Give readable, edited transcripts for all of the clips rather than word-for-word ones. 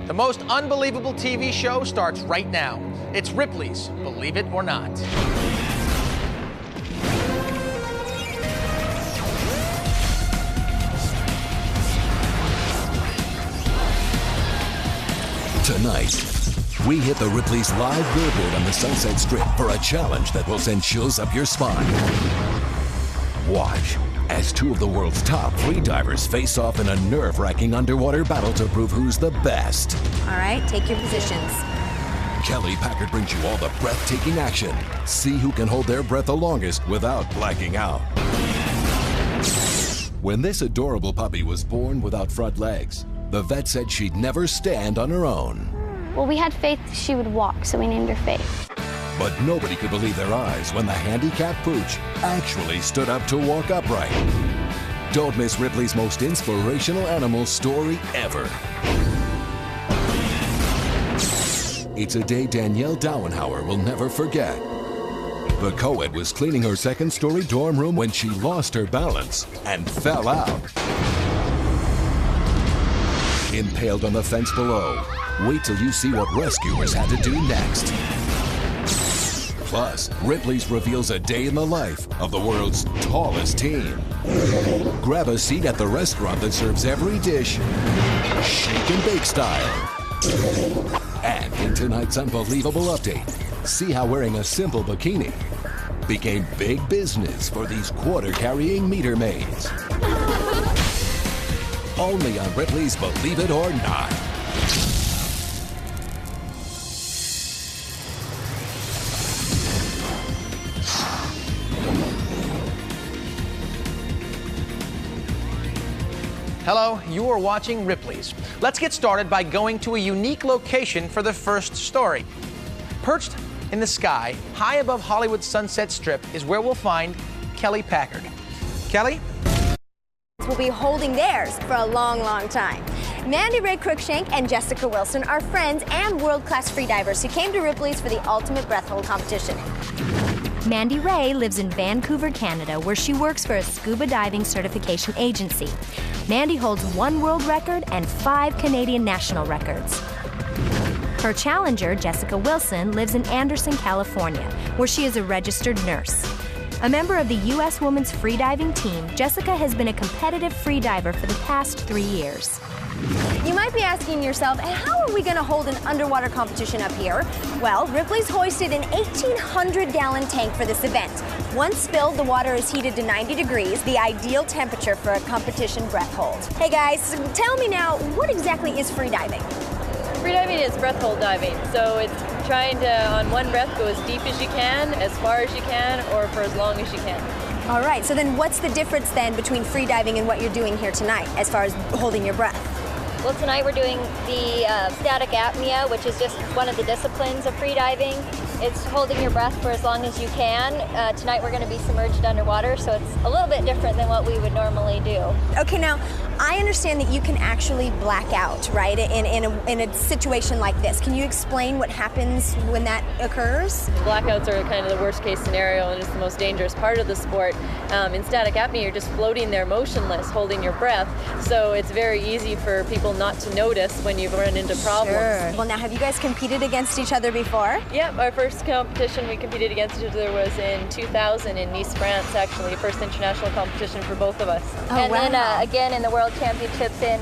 The most unbelievable TV show starts right now. It's Ripley's Believe It or Not. Tonight, we hit the Ripley's live billboard on the Sunset Strip for a challenge that will send chills up your spine. Watch as two of the world's top freedivers face off in a nerve-wracking underwater battle to prove who's the best. All right, take your positions. Kelly Packard brings you all the breathtaking action. See who can hold their breath the longest without blacking out. When this adorable puppy was born without front legs, the vet said she'd never stand on her own. Well, we had faith she would walk, so we named her Faith. But nobody could believe their eyes when the handicapped pooch actually stood up to walk upright. Don't miss Ripley's most inspirational animal story ever. It's a day Danielle Dauenhauer will never forget. The co-ed was cleaning her second-story dorm room when she lost her balance and fell out. Impaled on the fence below. Wait till you see what rescuers had to do next. Plus, Ripley's reveals a day in the life of the world's tallest teen. Grab a seat at the restaurant that serves every dish, shake and bake style. And in tonight's unbelievable update, see how wearing a simple bikini became big business for these quarter-carrying meter maids. Only on Ripley's Believe It or Not. Hello, you are watching Ripley's. Let's get started by going to a unique location for the first story. Perched in the sky, high above Hollywood's Sunset Strip, is where we'll find Kelly Packard. Kelly? Will be holding theirs for a long, long time. Mandy Ray Cruikshank and Jessica Wilson are friends and world-class freedivers who came to Ripley's for the ultimate breath hold competition. Mandy Ray lives in Vancouver, Canada, where she works for a scuba diving certification agency. Mandy holds 1 world record and 5 Canadian national records. Her challenger, Jessica Wilson, lives in Anderson, California, where she is a registered nurse. A member of the U.S. Women's Freediving Team, Jessica has been a competitive freediver for the past 3 years. You might be asking yourself, how are we going to hold an underwater competition up here? Well, Ripley's hoisted an 1,800-gallon tank for this event. Once filled, the water is heated to 90 degrees, the ideal temperature for a competition breath hold. Hey guys, tell me now, what exactly is freediving? Freediving is breath hold diving, so it's trying to, on one breath, go as deep as you can, as far as you can, or for as long as you can. All right, so then what's the difference then between freediving and what you're doing here tonight as far as holding your breath? Well, tonight we're doing the static apnea, which is just one of the disciplines of freediving. It's holding your breath for as long as you can. Tonight we're going to be submerged underwater, so it's a little bit different than what we would normally do. Okay, now, I understand that you can actually black out, right, in a situation like this. Can you explain what happens when that occurs? Blackouts are kind of the worst case scenario, and it's the most dangerous part of the sport. In static apnea, you're just floating there motionless, holding your breath, so it's very easy for people not to notice when you run into problems. Sure. Well, now, have you guys competed against each other before? Yep, our first competition we competed against each other was in 2000 in Nice, France, actually, first international competition for both of us. Oh, and wow. Then again in the World Championships in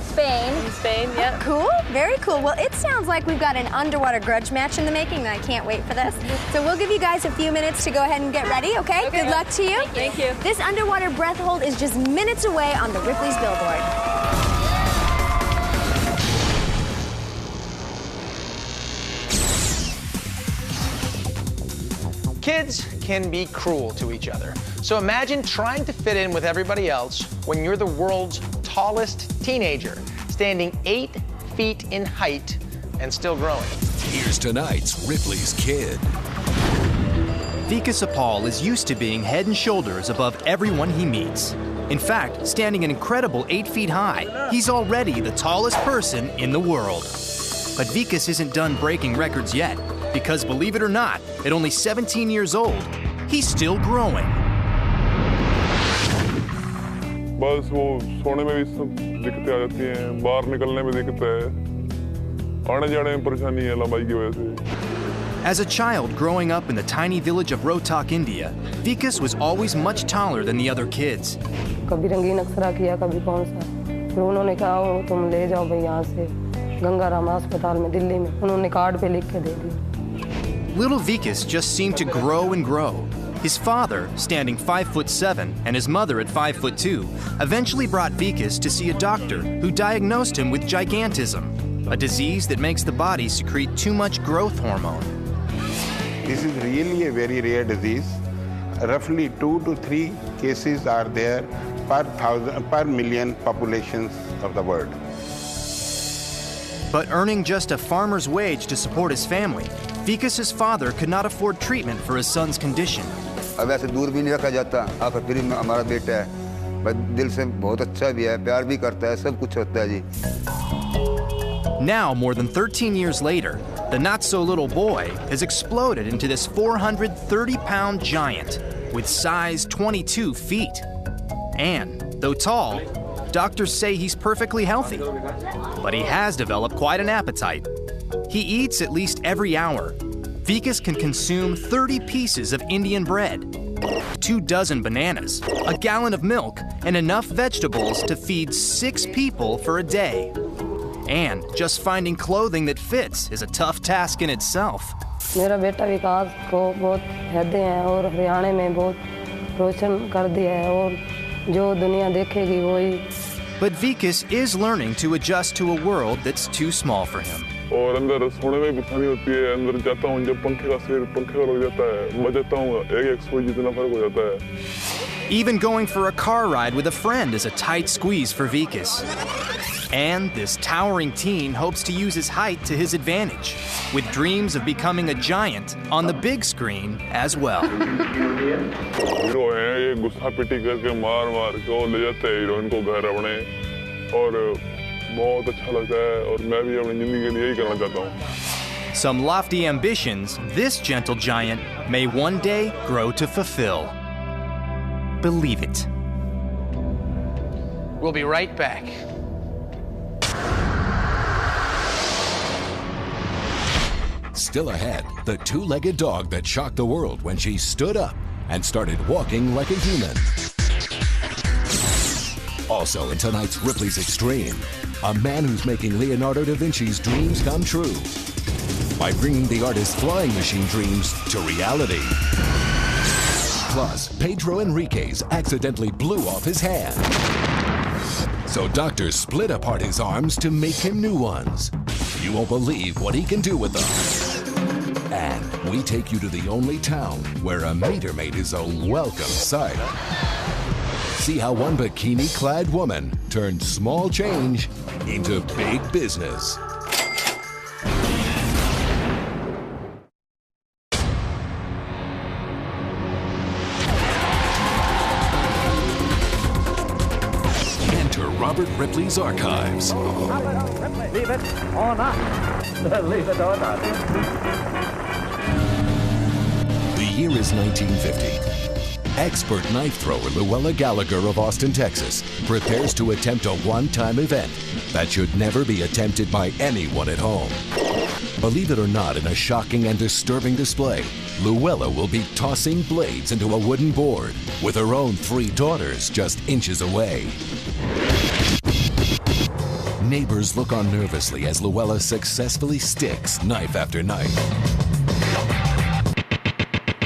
Spain. In Spain, yeah. Cool, very cool. Well, it sounds like we've got an underwater grudge match in the making, and I can't wait for this. So we'll give you guys a few minutes to go ahead and get ready, okay? Good luck to you. Thank you. This underwater breath hold is just minutes away on the Ripley's billboard. Kids can be cruel to each other. So imagine trying to fit in with everybody else when you're the world's tallest teenager, standing 8 feet in height and still growing. Here's tonight's Ripley's Kid. Vikas Apal is used to being head and shoulders above everyone he meets. In fact, standing an incredible 8 feet high, he's already the tallest person in the world. But Vikas isn't done breaking records yet, because believe it or not, at only 17 years old, he's still growing. बस वो सोने में भी सब दिक्कतें आ जाती हैं, बाहर निकलने में दिक्कत है, आने जाने में परेशानी है लंबाई की वजह से। As a child growing up in the tiny village of Rohtak, India, Vikas was always much taller than the other kids. कभी रंगीन अक्सरा किया, कभी कौन सा। फिर उन्होंने कहा तुम ले जाओ भाई यहाँ से गंगाराम अस्पताल में दिल्ली में। उन्होंने कार्ड पे लिख के दे दिया। Little Vikas just seemed to grow and grow. His father, standing 5'7", and his mother at 5'2", eventually brought Vikas to see a doctor who diagnosed him with gigantism, a disease that makes the body secrete too much growth hormone. This is really a very rare disease. Roughly 2 to 3 cases are there per million populations of the world. But earning just a farmer's wage to support his family, Vikas' father could not afford treatment for his son's condition. अब ऐसे दूर भी नहीं रखा जाता। आखिर फिर हमारा बेटा है, बस दिल से बहुत अच्छा भी है, प्यार भी करता है, सब कुछ होता है जी। Now, more than 13 years later, the not-so-little boy has exploded into this 430-pound giant with size 22 feet. And, though tall, doctors say he's perfectly healthy. But he has developed quite an appetite. He eats at least every hour. Vikas can consume 30 pieces of Indian bread, 24 bananas, a gallon of milk, and enough vegetables to feed 6 people for a day. And just finding clothing that fits is a tough task in itself. मेरा बेटा विकास को बहुत फायदे हैं और हरियाणा में बहुत रोशन कर दिया है और जो दुनिया देखेगी वही। But Vikas is learning to adjust to a world that's too small for him. और अंदर सोने में भी परेशानी होती है। अंदर जाता हूँ जब पंखे का लग जाता है, मैं जाता हूँ एक सुई जितना फर्क हो जाता है। Even going for a car ride with a friend is a tight squeeze for Vikas. And this towering teen hopes to use his height to his advantage, with dreams of becoming a giant on the big screen as well. Hero है ये गुस्सा पिटी करके मार के वो ले जाते हैं हीरोइन को घर अपने और बहुत अच्छा लगता है और मैं भी अपनी जिंदगी के लिए यही करना चाहता हूँ। Some lofty ambitions this gentle giant may one day grow to fulfill. Believe it. We'll be right back. Still ahead, the two-legged dog that shocked the world when she stood up and started walking like a human. Also in tonight's Ripley's Extreme, a man who's making Leonardo da Vinci's dreams come true by bringing the artist's flying machine dreams to reality. Plus, Pedro Enriquez accidentally blew off his hand. So doctors split apart his arms to make him new ones. You won't believe what he can do with them. And we take you to the only town where a meter maid is a welcome sight. See how one bikini-clad woman turned small change into big business. Enter Robert Ripley's archives. Leave it or not. Leave it or not. The year is 1950. Expert knife thrower Luella Gallagher of Austin, Texas, prepares to attempt a one-time event that should never be attempted by anyone at home. Believe it or not, in a shocking and disturbing display, Luella will be tossing blades into a wooden board with her own 3 daughters just inches away. Neighbors look on nervously as Luella successfully sticks knife after knife.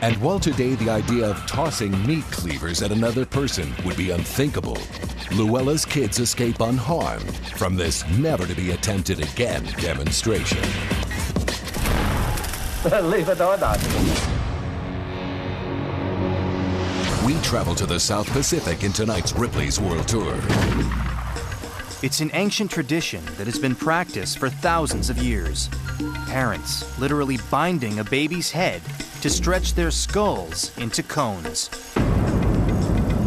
And while today the idea of tossing meat cleavers at another person would be unthinkable, Luella's kids escape unharmed from this never-to-be-attempted-again demonstration. Leave it or not. We travel to the South Pacific in tonight's Ripley's World Tour. It's an ancient tradition that has been practiced for thousands of years. Parents literally binding a baby's head to stretch their skulls into cones.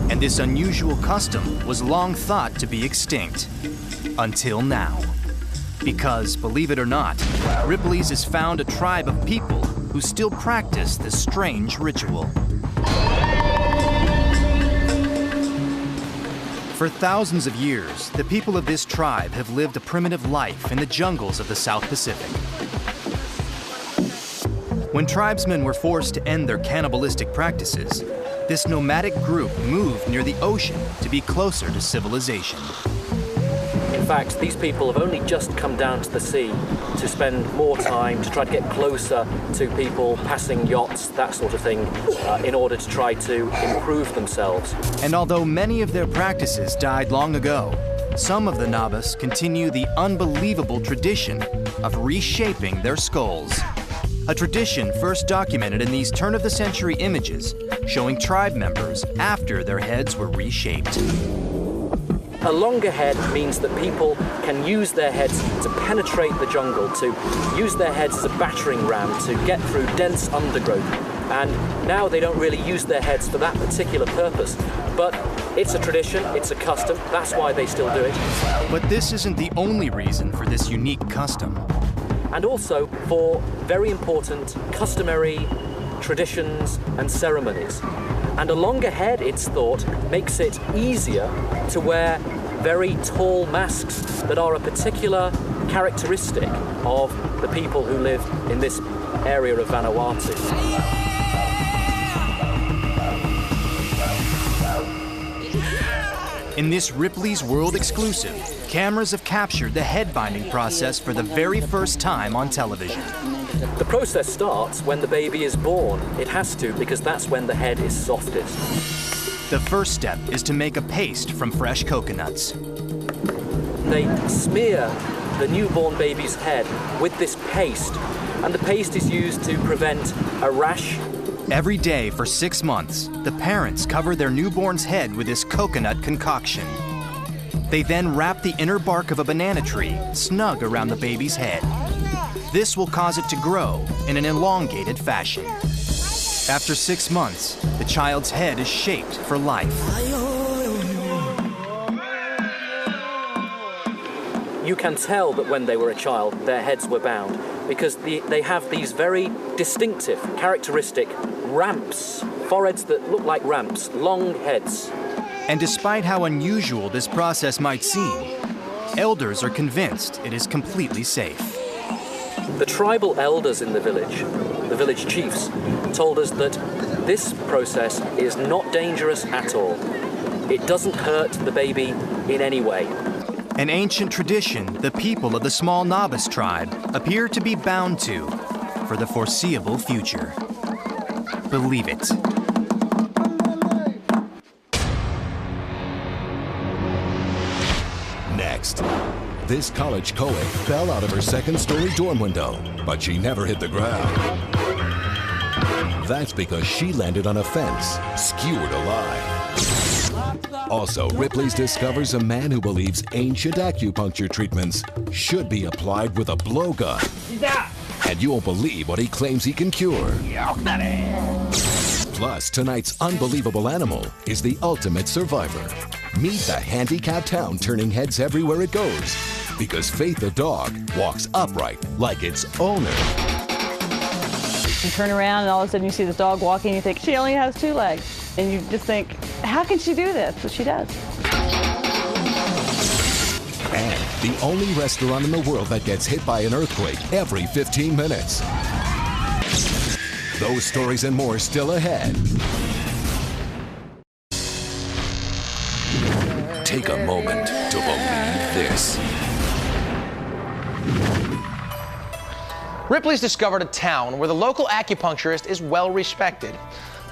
And this unusual custom was long thought to be extinct. Until now. Because, believe it or not, Ripley's has found a tribe of people who still practice this strange ritual. For thousands of years, the people of this tribe have lived a primitive life in the jungles of the South Pacific. When tribesmen were forced to end their cannibalistic practices, this nomadic group moved near the ocean to be closer to civilization. In fact, these people have only just come down to the sea to spend more time, to try to get closer to people passing yachts, that sort of thing, in order to try to improve themselves. And although many of their practices died long ago, some of the Nabas continue the unbelievable tradition of reshaping their skulls. A tradition first documented in these turn-of-the-century images showing tribe members after their heads were reshaped. A longer head means that people can use their heads to penetrate the jungle, to use their heads as a battering ram to get through dense undergrowth. And now they don't really use their heads for that particular purpose. But it's a tradition, it's a custom, that's why they still do it. But this isn't the only reason for this unique custom. And also for very important customary traditions and ceremonies. And a longer head, it's thought, makes it easier to wear very tall masks that are a particular characteristic of the people who live in this area of Vanuatu. In this Ripley's World exclusive, cameras have captured the head binding process for the very first time on television. The process starts when the baby is born. It has to, because that's when the head is softest. The first step is to make a paste from fresh coconuts. They smear the newborn baby's head with this paste, and the paste is used to prevent a rash. Every day for 6 months, the parents cover their newborn's head with this coconut concoction. They then wrap the inner bark of a banana tree snug around the baby's head. This will cause it to grow in an elongated fashion. After 6 months, the child's head is shaped for life. You can tell that when they were a child, their heads were bound, because they have these very distinctive, characteristic ramps, foreheads that look like ramps, long heads. And despite how unusual this process might seem, elders are convinced it is completely safe. The tribal elders in the village chiefs, told us that this process is not dangerous at all. It doesn't hurt the baby in any way. An ancient tradition the people of the small Nabas tribe appear to be bound to for the foreseeable future. Believe it. Next, this college co-ed fell out of her second-story dorm window, but she never hit the ground. That's because she landed on a fence, skewered alive. Also, Ripley's discovers a man who believes ancient acupuncture treatments should be applied with a blowgun. And you won't believe what he claims he can cure. Plus, tonight's unbelievable animal is the ultimate survivor. Meet the handicapped hound turning heads everywhere it goes, because Faith the dog walks upright like its owner. You turn around and all of a sudden you see this dog walking and you think, she only has 2 legs. And you just think, how can she do this? But she does. And the only restaurant in the world that gets hit by an earthquake every 15 minutes. Those stories and more still ahead. Take a moment to believe this. Ripley's discovered a town where the local acupuncturist is well respected.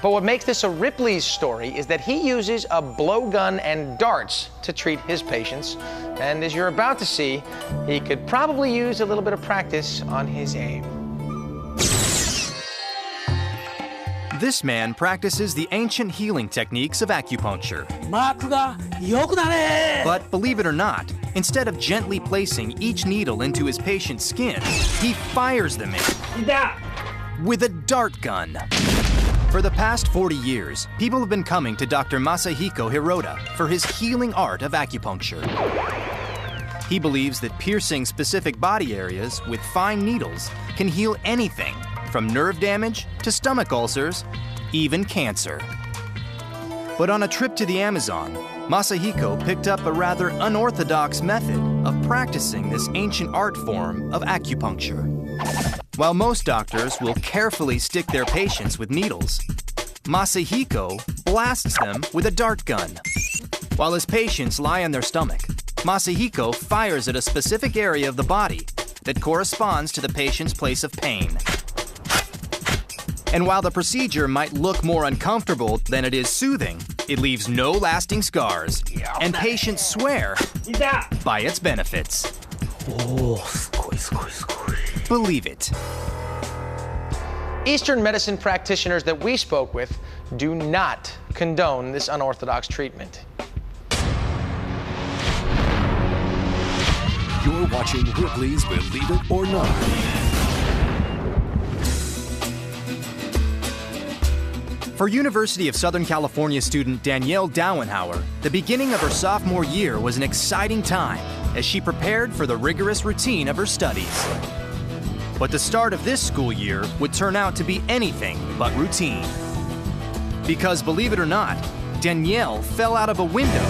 But what makes this a Ripley's story is that he uses a blowgun and darts to treat his patients. And as you're about to see, he could probably use a little bit of practice on his aim. This man practices the ancient healing techniques of acupuncture. But believe it or not, instead of gently placing each needle into his patient's skin, he fires them in with a dart gun. For the past 40 years, people have been coming to Dr. Masahiko Hirota for his healing art of acupuncture. He believes that piercing specific body areas with fine needles can heal anything from nerve damage to stomach ulcers, even cancer. But on a trip to the Amazon, Masahiko picked up a rather unorthodox method of practicing this ancient art form of acupuncture. While most doctors will carefully stick their patients with needles, Masahiko blasts them with a dart gun. While his patients lie on their stomach, Masahiko fires at a specific area of the body that corresponds to the patient's place of pain. And while the procedure might look more uncomfortable than it is soothing, it leaves no lasting scars, and patients swear by its benefits. Believe it. Eastern medicine practitioners that we spoke with do not condone this unorthodox treatment. You're watching Ripley's Believe It or Not. For University of Southern California student Danielle Dauenhauer, the beginning of her sophomore year was an exciting time as she prepared for the rigorous routine of her studies. But the start of this school year would turn out to be anything but routine. Because, believe it or not, Danielle fell out of a window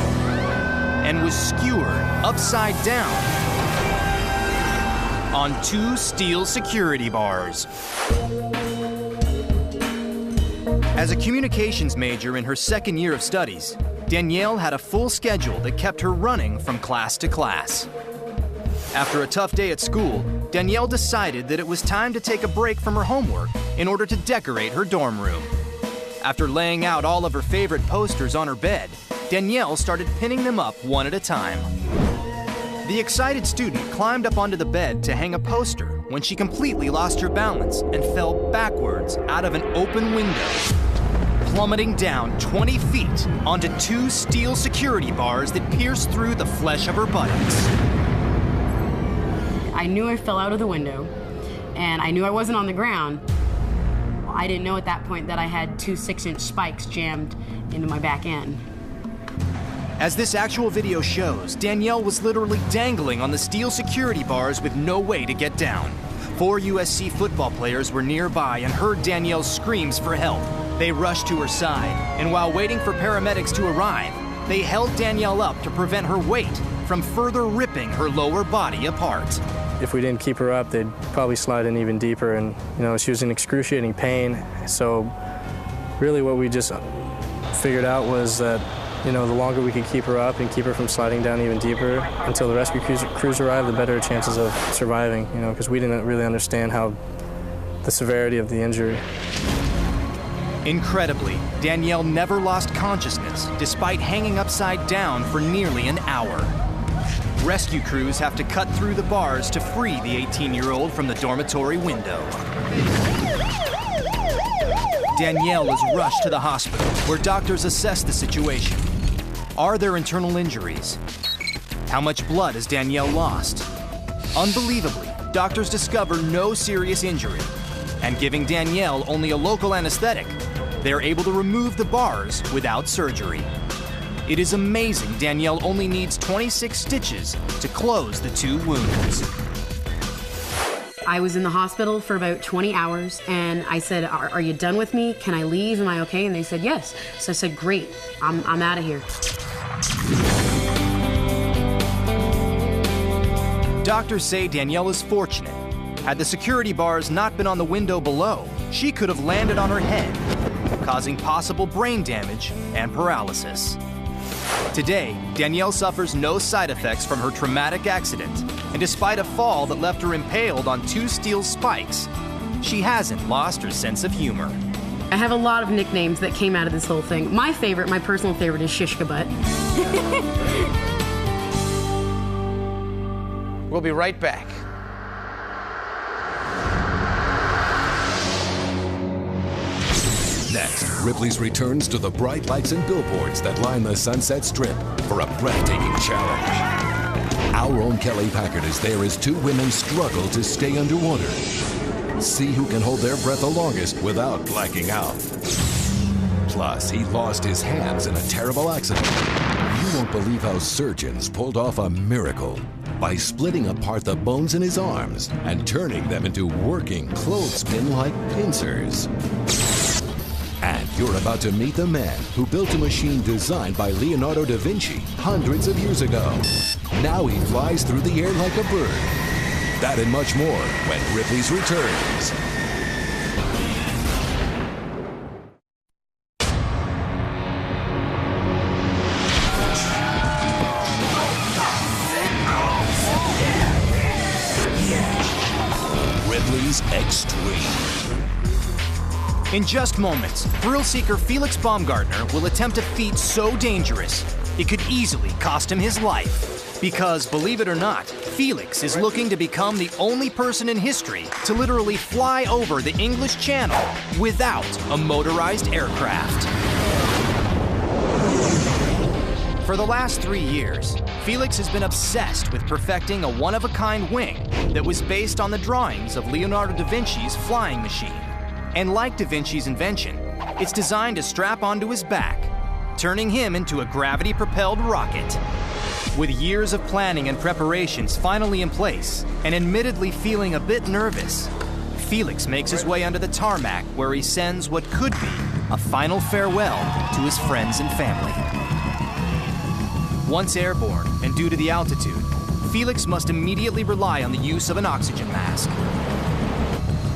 and was skewered upside down on 2 steel security bars. As a communications major in her second year of studies, Danielle had a full schedule that kept her running from class to class. After a tough day at school, Danielle decided that it was time to take a break from her homework in order to decorate her dorm room. After laying out all of her favorite posters on her bed, Danielle started pinning them up one at a time. The excited student climbed up onto the bed to hang a poster when she completely lost her balance and fell backwards out of an open window, plummeting down 20 feet onto 2 steel security bars that pierced through the flesh of her buttocks. I knew I fell out of the window, and I knew I wasn't on the ground. I didn't know at that point that I had 2 6-inch spikes jammed into my back end. As this actual video shows, Danielle was literally dangling on the steel security bars with no way to get down. 4 USC football players were nearby and heard Danielle's screams for help. They rushed to her side, and while waiting for paramedics to arrive, they held Danielle up to prevent her weight from further ripping her lower body apart. If we didn't keep her up, they'd probably slide in even deeper, and she was in excruciating pain. So really what we just figured out was that the longer we could keep her up and keep her from sliding down even deeper until the rescue crews arrived, the better chances of surviving, because we didn't really understand the severity of the injury. Incredibly, Danielle never lost consciousness despite hanging upside down for nearly an hour. Rescue crews have to cut through the bars to free the 18-year-old from the dormitory window. Danielle is rushed to the hospital, where doctors assess the situation. Are there internal injuries? How much blood has Danielle lost? Unbelievably, doctors discover no serious injury, and giving Danielle only a local anesthetic, they're able to remove the bars without surgery. It is amazing Danielle only needs 26 stitches to close the 2 wounds. I was in the hospital for about 20 hours, and I said, are you done with me? Can I leave? Am I okay? And they said, yes. So I said, great, I'm out of here. Doctors say Danielle is fortunate. Had the security bars not been on the window below, she could have landed on her head, causing possible brain damage and paralysis. Today, Danielle suffers no side effects from her traumatic accident, and despite a fall that left her impaled on 2 steel spikes, she hasn't lost her sense of humor. I have a lot of nicknames that came out of this whole thing. My personal favorite is Shishka Butt. We'll be right back. Next, Ripley's returns to the bright lights and billboards that line the Sunset Strip for a breathtaking challenge. Our own Kelly Packard is there as 2 women struggle to stay underwater. See who can hold their breath the longest without blacking out. Plus, he lost his hands in a terrible accident. You won't believe how surgeons pulled off a miracle by splitting apart the bones in his arms and turning them into working clothespin-like pincers. And You're about to meet the man who built a machine designed by Leonardo da Vinci hundreds of years ago. Now he flies through the air like a bird. That and much more when Ripley's returns. Ripley's Extreme. In just moments, thrill seeker Felix Baumgartner will attempt a feat so dangerous it could easily cost him his life. Because, believe it or not, Felix is looking to become the only person in history to literally fly over the English Channel without a motorized aircraft. For the last 3 years, Felix has been obsessed with perfecting a one-of-a-kind wing that was based on the drawings of Leonardo da Vinci's flying machine. And like da Vinci's invention, it's designed to strap onto his back, turning him into a gravity-propelled rocket. With years of planning and preparations finally in place, and admittedly feeling a bit nervous, Felix makes his way onto the tarmac where he sends what could be a final farewell to his friends and family. Once airborne, and due to the altitude, Felix must immediately rely on the use of an oxygen mask.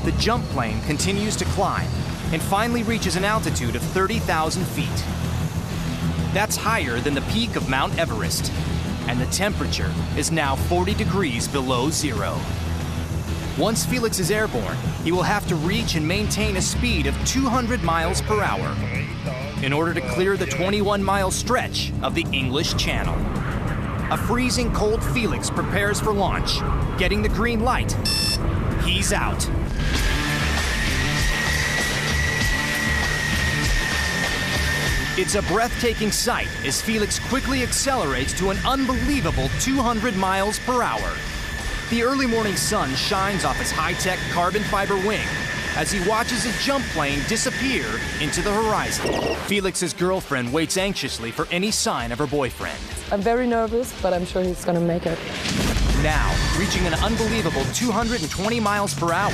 The jump plane continues to climb and finally reaches an altitude of 30,000 feet. That's higher than the peak of Mount Everest, and the temperature is now 40 degrees below zero. Once Felix is airborne, he will have to reach and maintain a speed of 200 miles per hour in order to clear the 21-mile stretch of the English Channel. A freezing cold Felix prepares for launch, getting the green light. He's out. It's a breathtaking sight as Felix quickly accelerates to an unbelievable 200 miles per hour. The early morning sun shines off his high-tech carbon fiber wing as he watches his jump plane disappear into the horizon. Felix's girlfriend waits anxiously for any sign of her boyfriend. I'm very nervous, but I'm sure he's gonna make it. Now, reaching an unbelievable 220 miles per hour,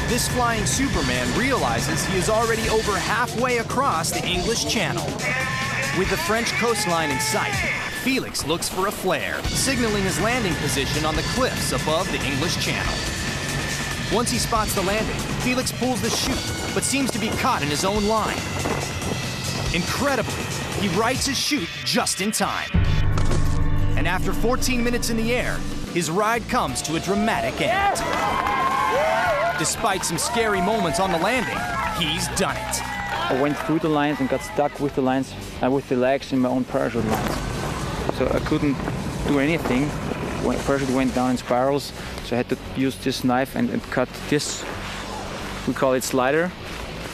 this flying Superman realizes he is already over halfway across the English Channel. With the French coastline in sight, Felix looks for a flare, signaling his landing position on the cliffs above the English Channel. Once he spots the landing, Felix pulls the chute, but seems to be caught in his own line. Incredibly, he rights his chute just in time. And after 14 minutes in the air, his ride comes to a dramatic end. Despite some scary moments on the landing, he's done it. I went through the lines and got stuck with the lines, with the legs in my own parachute lines. So I couldn't do anything. When the parachute went down in spirals, so I had to use this knife and cut this, we call it slider.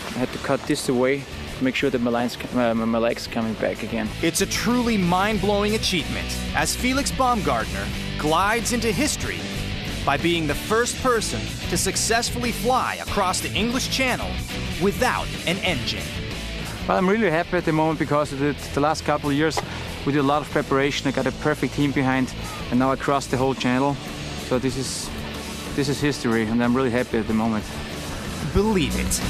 I had to cut this away to make sure that my legs coming back again. It's a truly mind-blowing achievement as Felix Baumgartner glides into history by being the first person to successfully fly across the English Channel without an engine. Well, I'm really happy at the moment because the last couple of years we did a lot of preparation. I got a perfect team behind, and now I crossed the whole channel. So this is history, and I'm really happy at the moment. Believe it.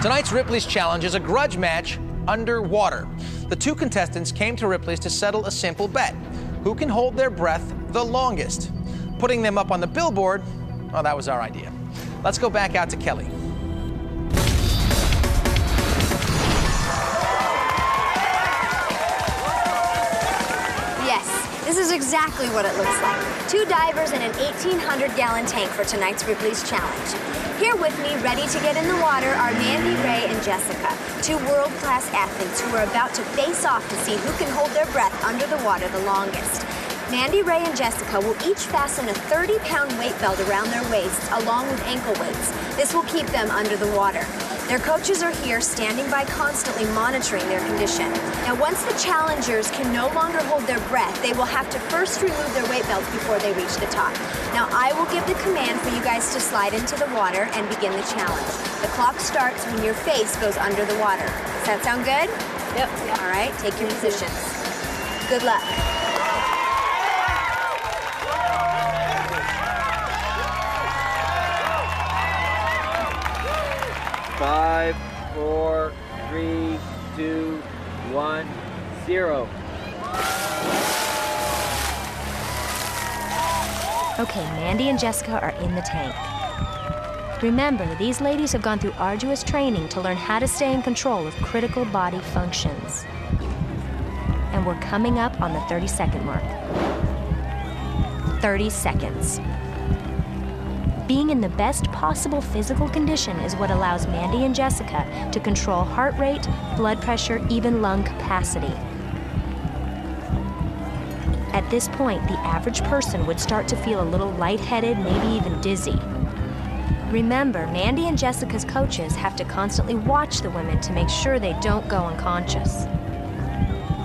Tonight's Ripley's Challenge is a grudge match underwater. The two contestants came to Ripley's to settle a simple bet. Who can hold their breath the longest? Putting them up on the billboard, well, that was our idea. Let's go back out to Kelly. Yes, this is exactly what it looks like. Two divers in an 1,800-gallon tank for tonight's Ripley's Challenge. Here with me, ready to get in the water, are Mandy, Ray, and Jessica, two world-class athletes who are about to face off to see who can hold their breath under the water the longest. Mandy, Ray, and Jessica will each fasten a 30-pound weight belt around their waists along with ankle weights. This will keep them under the water. Their coaches are here standing by constantly monitoring their condition. Now, once the challengers can no longer hold their breath, they will have to first remove their weight belts before they reach the top. Now, I will give the command for you guys to slide into the water and begin the challenge. The clock starts when your face goes under the water. Does that sound good? Yep. All right, take your positions. Good luck. 5, 4, 3, 2, 1, 0. Okay, Mandy and Jessica are in the tank. Remember, these ladies have gone through arduous training to learn how to stay in control of critical body functions. And we're coming up on the 30-second mark. 30 seconds. Being in the best possible physical condition is what allows Mandy and Jessica to control heart rate, blood pressure, even lung capacity. At this point, the average person would start to feel a little lightheaded, maybe even dizzy. Remember, Mandy and Jessica's coaches have to constantly watch the women to make sure they don't go unconscious.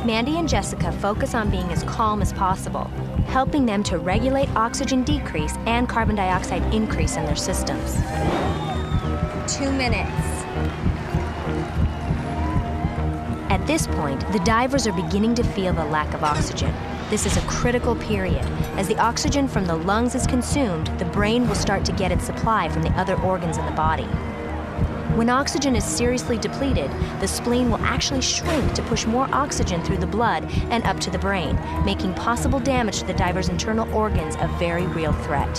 Mandy and Jessica focus on being as calm as possible, helping them to regulate oxygen decrease and carbon dioxide increase in their systems. 2 minutes. At this point, the divers are beginning to feel the lack of oxygen. This is a critical period. As the oxygen from the lungs is consumed, the brain will start to get its supply from the other organs in the body. When oxygen is seriously depleted, the spleen will actually shrink to push more oxygen through the blood and up to the brain, making possible damage to the diver's internal organs a very real threat.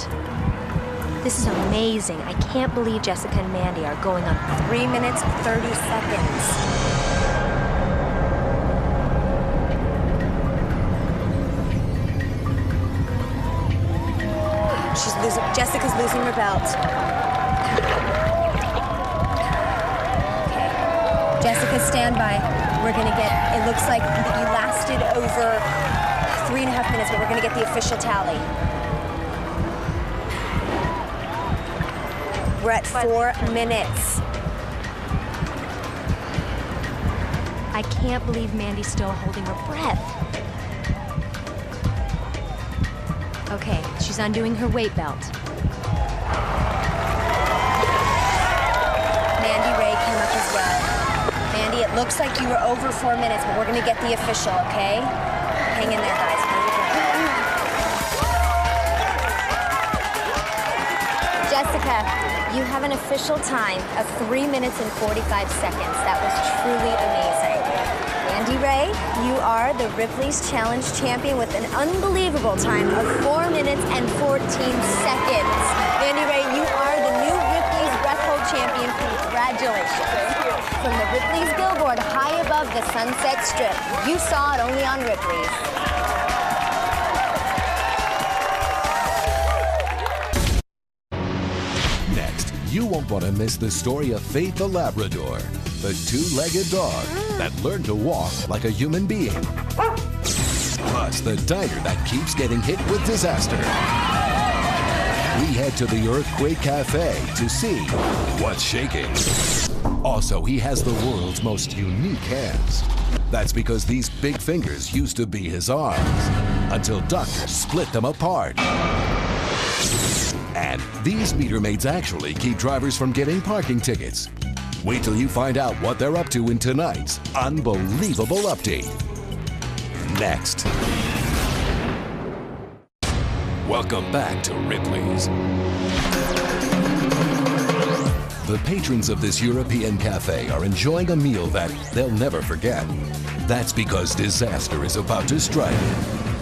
This is amazing. I can't believe Jessica and Mandy are going on 3 minutes, 30 seconds. Jessica's losing her belt. Okay. Jessica, stand by. We're gonna get, it looks like you lasted over 3.5 minutes, but we're gonna get the official tally. We're at 4 minutes. I can't believe Mandy's still holding her breath. Okay, she's undoing her weight belt. Mandy Ray came up as well. Mandy, it looks like you were over 4 minutes, but we're gonna get the official, okay? Hang in there, guys. Jessica, you have an official time of 3 minutes and 45 seconds. That was truly amazing. Mandy Ray, you are the Ripley's Challenge champion with an unbelievable time of 4 minutes and 14 seconds. Mandy Ray, you are the new Ripley's breath hold champion. Congratulations. From the Ripley's billboard high above the Sunset Strip. You saw it only on Ripley's. Next, you won't want to miss the story of Faith the Labrador, the two-legged dog that learned to walk like a human being. Plus, the diner that keeps getting hit with disaster. We head to the Earthquake Cafe to see what's shaking. Also, he has the world's most unique hands. That's because these big fingers used to be his arms, until doctors split them apart. And these meter maids actually keep drivers from getting parking tickets. Wait till you find out what they're up to in tonight's unbelievable update. Next. Welcome back to Ripley's. The patrons of this European cafe are enjoying a meal that they'll never forget. That's because disaster is about to strike.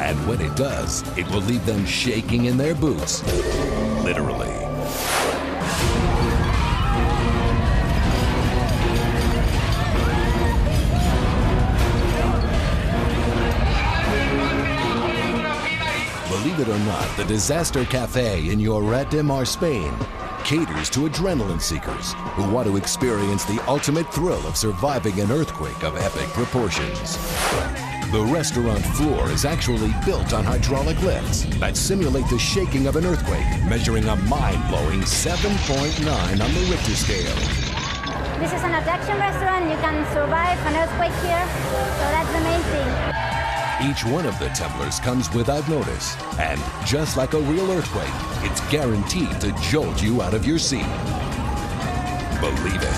And when it does, it will leave them shaking in their boots. Literally. Believe it or not, the Disaster Cafe in Lloret de Mar, Spain, caters to adrenaline seekers who want to experience the ultimate thrill of surviving an earthquake of epic proportions. The restaurant floor is actually built on hydraulic lifts that simulate the shaking of an earthquake, measuring a mind-blowing 7.9 on the Richter scale. This is an attraction restaurant. You can survive an earthquake here, so that's the main thing. Each one of the tumblers comes without notice, and just like a real earthquake, it's guaranteed to jolt you out of your seat. Believe it.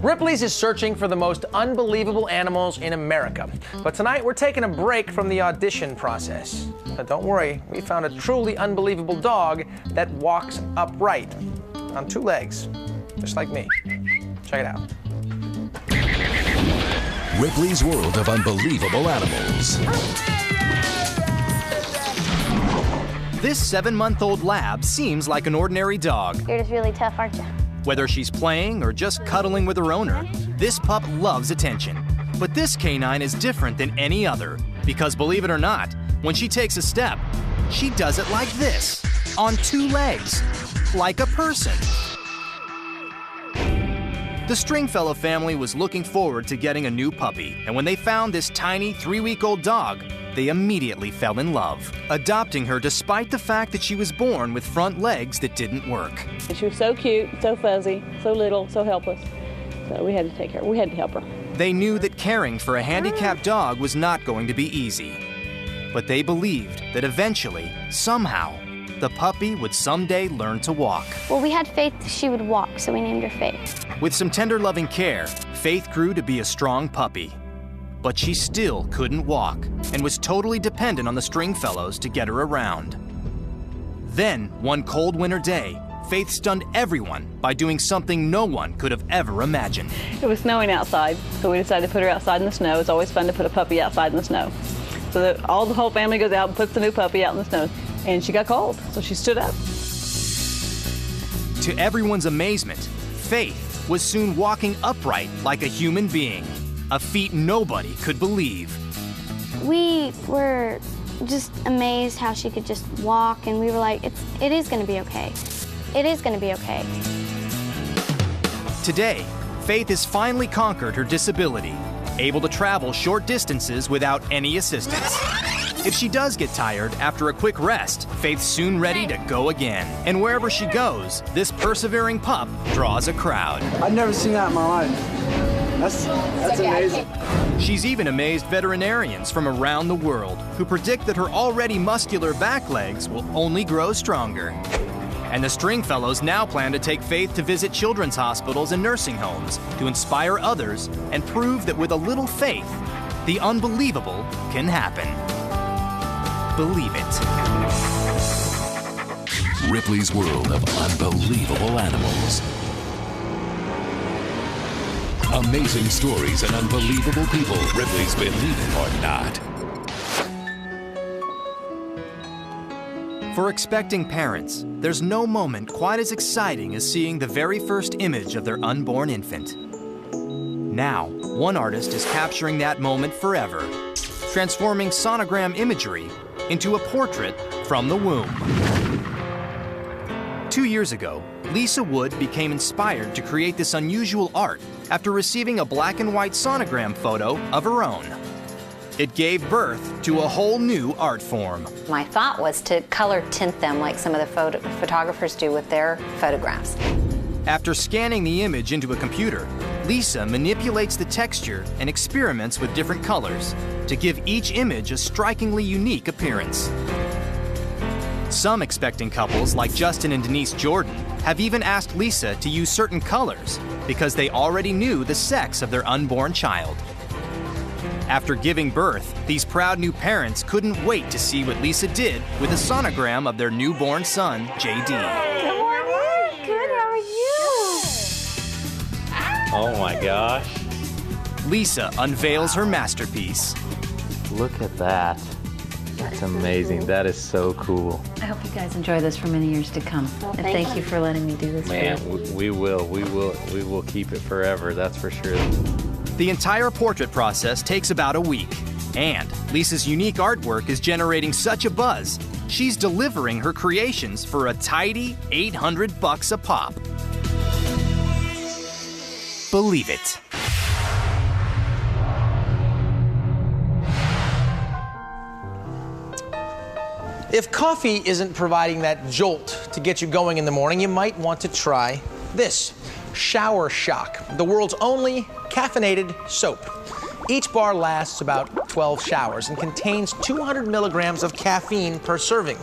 Ripley's is searching for the most unbelievable animals in America. But tonight we're taking a break from the audition process. But don't worry, we found a truly unbelievable dog that walks upright on 2 legs, just like me. Check it out. Ripley's World of Unbelievable Animals. This 7-month-old lab seems like an ordinary dog. You're just really tough, aren't you? Whether she's playing or just cuddling with her owner, this pup loves attention. But this canine is different than any other because, believe it or not, when she takes a step, she does it like this, on 2 legs, like a person. The Stringfellow family was looking forward to getting a new puppy, and when they found this tiny 3-week-old dog, they immediately fell in love, adopting her despite the fact that she was born with front legs that didn't work. She was so cute, so fuzzy, so little, so helpless. So we had to take her. We had to help her. They knew that caring for a handicapped dog was not going to be easy. But they believed that eventually, somehow, the puppy would someday learn to walk. Well, we had faith she would walk, so we named her Faith. With some tender loving care, Faith grew to be a strong puppy. But she still couldn't walk and was totally dependent on the Stringfellows to get her around. Then, one cold winter day, Faith stunned everyone by doing something no one could have ever imagined. It was snowing outside, so we decided to put her outside in the snow. It's always fun to put a puppy outside in the snow. So that the whole family goes out and puts the new puppy out in the snow. And she got cold, so she stood up. To everyone's amazement, Faith was soon walking upright like a human being, a feat nobody could believe. We were just amazed how she could just walk, and we were like, it is going to be okay. It is going to be okay. Today, Faith has finally conquered her disability, able to travel short distances without any assistance. If she does get tired after a quick rest, Faith's soon ready to go again. And wherever she goes, this persevering pup draws a crowd. I've never seen that in my life. That's amazing. She's even amazed veterinarians from around the world who predict that her already muscular back legs will only grow stronger. And the Stringfellows now plan to take Faith to visit children's hospitals and nursing homes to inspire others and prove that with a little faith, the unbelievable can happen. Believe it. Ripley's World of Unbelievable Animals. Amazing stories and unbelievable people. Ripley's Believe It or Not. For expecting parents, there's no moment quite as exciting as seeing the very first image of their unborn infant. Now, one artist is capturing that moment forever, transforming sonogram imagery into a portrait from the womb. 2 years ago, Lisa Wood became inspired to create this unusual art after receiving a black and white sonogram photo of her own. It gave birth to a whole new art form. My thought was to color tint them like some of the photographers do with their photographs. After scanning the image into a computer, Lisa manipulates the texture and experiments with different colors to give each image a strikingly unique appearance. Some expecting couples, like Justin and Denise Jordan, have even asked Lisa to use certain colors because they already knew the sex of their unborn child. After giving birth, these proud new parents couldn't wait to see what Lisa did with a sonogram of their newborn son, JD. Good morning. Good, how are you? Oh my gosh. Lisa unveils her masterpiece. Look at that. That's amazing. That is so cool. I hope you guys enjoy this for many years to come. And thank you for letting me do this. Man, we will keep it forever, that's for sure. The entire portrait process takes about a week. And Lisa's unique artwork is generating such a buzz, she's delivering her creations for a tidy $800 a pop. Believe it. If coffee isn't providing that jolt to get you going in the morning, you might want to try this. Shower Shock, the world's only caffeinated soap. Each bar lasts about 12 showers and contains 200 milligrams of caffeine per serving.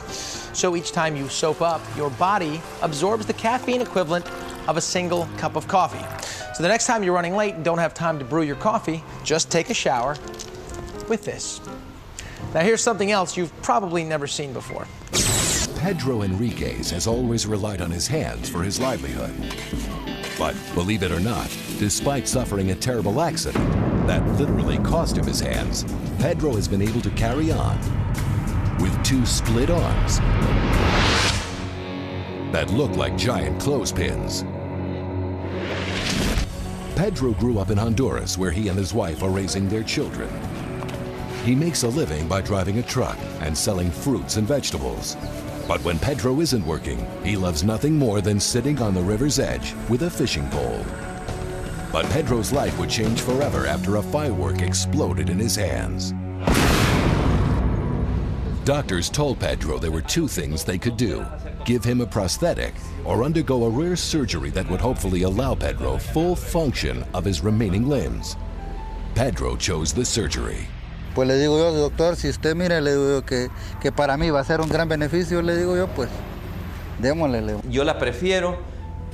So each time you soap up, your body absorbs the caffeine equivalent of a single cup of coffee. So the next time you're running late and don't have time to brew your coffee, just take a shower with this. Now here's something else you've probably never seen before. Pedro Enriquez has always relied on his hands for his livelihood. But believe it or not, despite suffering a terrible accident that literally cost him his hands, Pedro has been able to carry on with 2 split arms that look like giant clothespins. Pedro grew up in Honduras, where he and his wife are raising their children. He makes a living by driving a truck and selling fruits and vegetables. But when Pedro isn't working, he loves nothing more than sitting on the river's edge with a fishing pole. But Pedro's life would change forever after a firework exploded in his hands. Doctors told Pedro there were 2 things they could do: give him a prosthetic or undergo a rare surgery that would hopefully allow Pedro full function of his remaining limbs. Pedro chose the surgery. Pues le digo yo, doctor, si usted mire, le digo yo que para mí va a ser un gran beneficio, le digo yo, pues démosle. Le digo. Yo la prefiero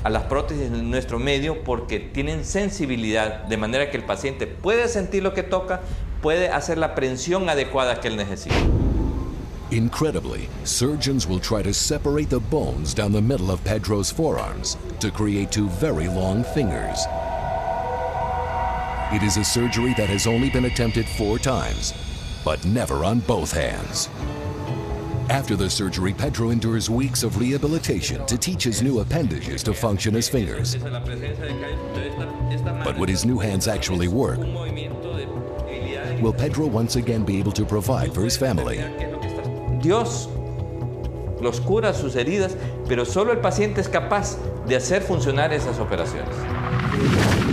a las prótesis en nuestro medio porque tienen sensibilidad, de manera que el paciente puede sentir lo que toca, puede hacer la prensión adecuada que él necesita. Incredibly, surgeons will try to separate the bones down the middle of Pedro's forearms to create 2 very long fingers. It is a surgery that has only been attempted 4 times, but never on both hands. After the surgery, Pedro endures weeks of rehabilitation to teach his new appendages to function as fingers. But would his new hands actually work? Will Pedro once again be able to provide for his family? Dios los cura sus heridas, pero solo el paciente es capaz de hacer funcionar esas operaciones.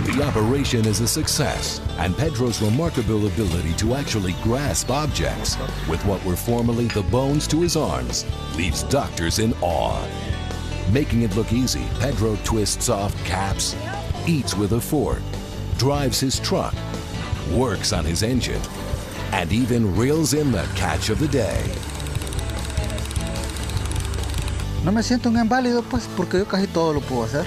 The operation is a success, and Pedro's remarkable ability to actually grasp objects with what were formerly the bones to his arms leaves doctors in awe. Making it look easy, Pedro twists off caps, eats with a fork, drives his truck, works on his engine, and even reels in the catch of the day. No me siento un inválido, pues, porque yo casi todo lo puedo hacer.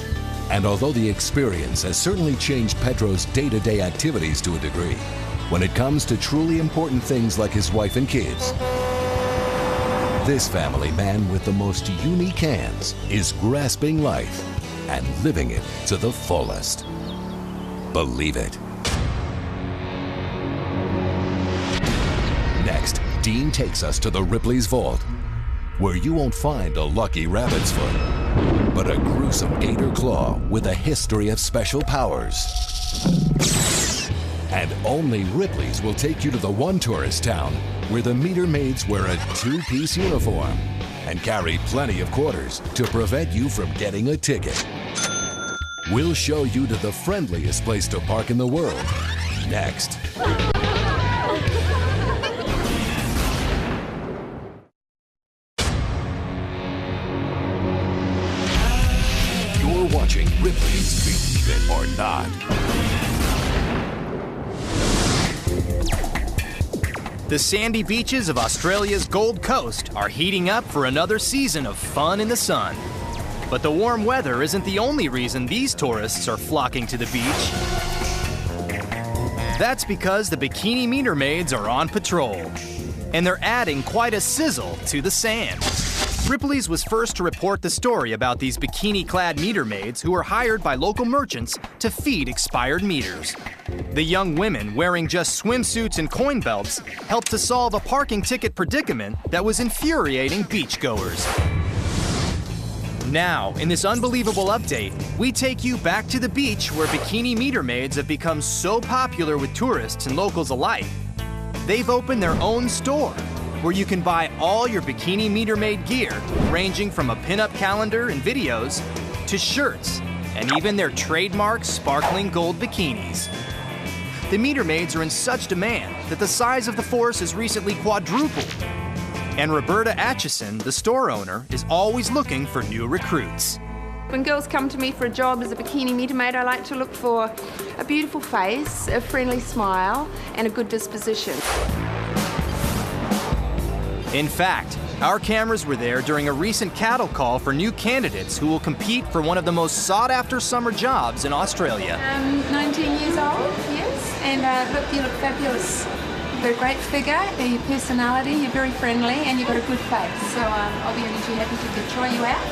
And although the experience has certainly changed Pedro's day-to-day activities to a degree, when it comes to truly important things like his wife and kids, this family man with the most unique hands is grasping life and living it to the fullest. Believe it. Next, Dean takes us to the Ripley's Vault, where you won't find a lucky rabbit's foot, but a gruesome gator claw with a history of special powers. And only Ripley's will take you to the one tourist town where the meter maids wear a 2-piece uniform and carry plenty of quarters to prevent you from getting a ticket. We'll show you to the friendliest place to park in the world next. Watching Ripley's Believe It or Not. The sandy beaches of Australia's Gold Coast are heating up for another season of fun in the sun. But the warm weather isn't the only reason these tourists are flocking to the beach. That's because the bikini meter maids are on patrol, and they're adding quite a sizzle to the sand. Ripley's was first to report the story about these bikini-clad meter maids who were hired by local merchants to feed expired meters. The young women, wearing just swimsuits and coin belts, helped to solve a parking ticket predicament that was infuriating beachgoers. Now, in this unbelievable update, we take you back to the beach where bikini meter maids have become so popular with tourists and locals alike. They've opened their own store, where you can buy all your bikini meter maid gear, ranging from a pinup calendar and videos to shirts, and even their trademark sparkling gold bikinis. The meter maids are in such demand that the size of the force has recently quadrupled. And Roberta Atchison, the store owner, is always looking for new recruits. When girls come to me for a job as a bikini meter maid, I like to look for a beautiful face, a friendly smile, and a good disposition. In fact, our cameras were there during a recent cattle call for new candidates who will compete for one of the most sought-after summer jobs in Australia. I'm 19 years old, yes, and look, you look fabulous. You've got a great figure, your personality, you're very friendly, and you've got a good face. So I'll be really happy to try you out.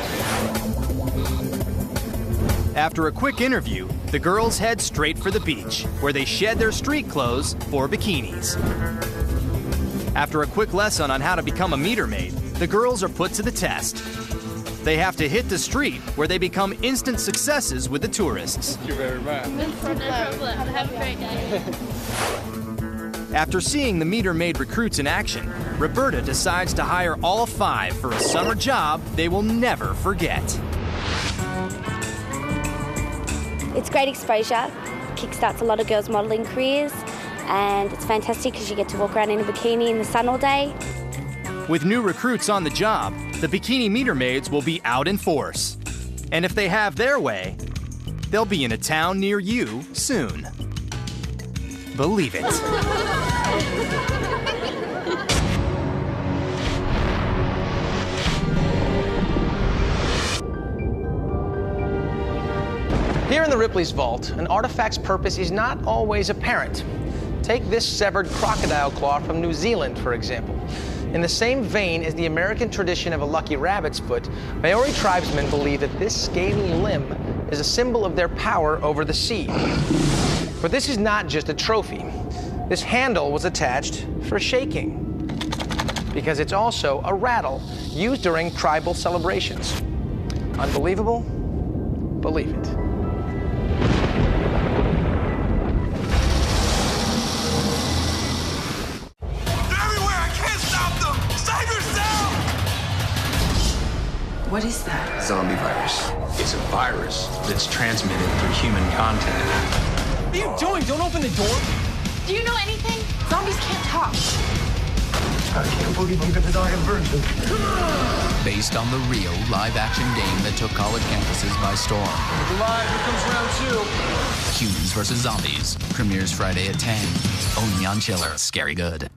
After a quick interview, the girls head straight for the beach, where they shed their street clothes for bikinis. After a quick lesson on how to become a meter maid, the girls are put to the test. They have to hit the street, where they become instant successes with the tourists. Thank you very much. No problem. Have a great day. After seeing the meter maid recruits in action, Roberta decides to hire all 5 for a summer job they will never forget. It's great exposure, kickstarts a lot of girls' modelling careers, and it's fantastic because you get to walk around in a bikini in the sun all day. With new recruits on the job, the bikini meter maids will be out in force. And if they have their way, they'll be in a town near you soon. Believe it. Here in the Ripley's vault, an artifact's purpose is not always apparent. Take this severed crocodile claw from New Zealand, for example. In the same vein as the American tradition of a lucky rabbit's foot, Maori tribesmen believe that this scaly limb is a symbol of their power over the sea. But this is not just a trophy. This handle was attached for shaking, because it's also a rattle used during tribal celebrations. Unbelievable? Believe it. What is that? Zombie virus. It's a virus that's transmitted through human contact. What are you doing? Don't open the door. Do you know anything? Zombies can't talk. I can't believe I'm gonna die in virgin. Based on the real live-action game that took college campuses by storm. Live, here comes round 2. Humans vs. Zombies premieres Friday at 10. Only on Chiller. Scary good.